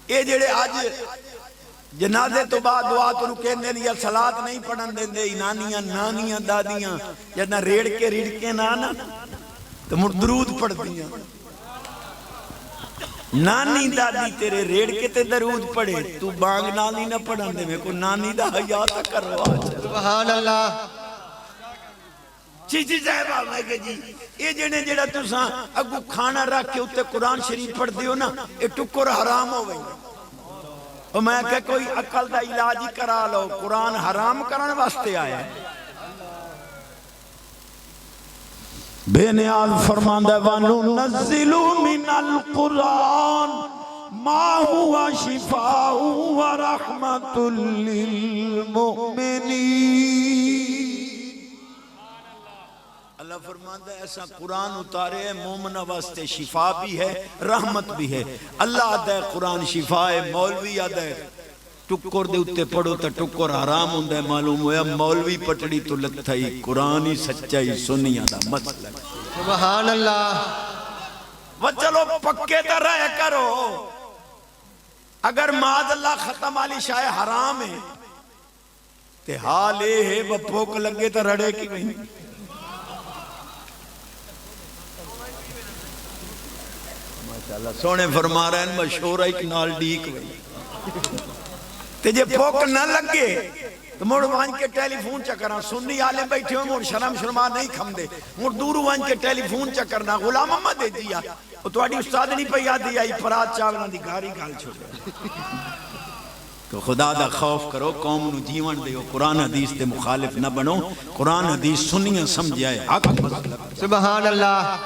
اے جڑے آج جنازے تو بعد دعا تو کہندے یا صلات نہیں پڑھن دیندے نانیاں نانیاں دادیاں جدنا ریڑ کے نانا تو مڑ درود پڑھ دیاں نانی دادی تیرے ریڑ کے تے درود پڑھے تو بانگ نالی نہ پڑھن دے میں کو نانی دا حیا تا کروا سبحان اللہ چیزی صاحبہ میں کہ جی یہ جنے جڑا تساں اگو کھانا رکھ کے اتے قرآن شریف پڑھ دیو نا یہ ٹکر حرام ہو گئی اور میں کہ کوئی عقل دا علاج ہی کرا لو قرآن حرام کرنے واسطے آیا ہے بے نیاز فرماندہ وَنُنَزِّلُ مِنَ الْقُرْآنِ مَا هُوَ شِفَاءٌ وَرَحْمَةٌ لِّلْمُؤْمِنِينَ اللہ فرماندہ ہے ایسا قرآن اتارے ہے مومنہ واسطے شفا بھی ہے رحمت بھی ہے اللہ آدھا ہے قرآن شفا ہے مولوی آدھا ہے ٹکر دے اتے پڑھو تا ٹکر حرام ہوندہ ہے معلوم ہویا مولوی پٹڑی تو لگتا ہی قرآنی سچائی سنی آدھا مسئلہ سبحان اللہ وہ چلو پکے تا رہ کرو اگر معاذ اللہ ختم والی شاہ حرام ہے تے حال اے ہے وہ پھوک لگے تا رڑے کی نہیں ماشاءاللہ سونے فرما رہے ہیں مشہور ایک نال ڈیک ہوئی تے جے پھوک نہ لگے تو موڑ وانج کے ٹیلی فون چکرنا سنی عالم بیٹھے ہوئے موڑ شرم شرما نہیں کھم دے موڑ دور وانج کے ٹیلی فون چکرنا غلام محمد دے دیا وہ تو آڈی استاد نہیں پہ یاد دیا پرات چاونا دی گھاری گھال چھوڑے تو خدا دا خوف کرو قوم نو جیون دے قرآن حدیث دے مخالف نہ بنو قرآن حدیث سنیاں سمجھائے حق مسئلہ سبحان اللہ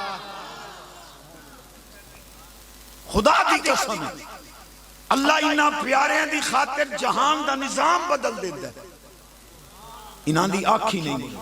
خدا دی قسم اللہ انہاں پیارے دی خاطر جہان دا نظام بدل دیتا ہے انہاں دی آنکھی نہیں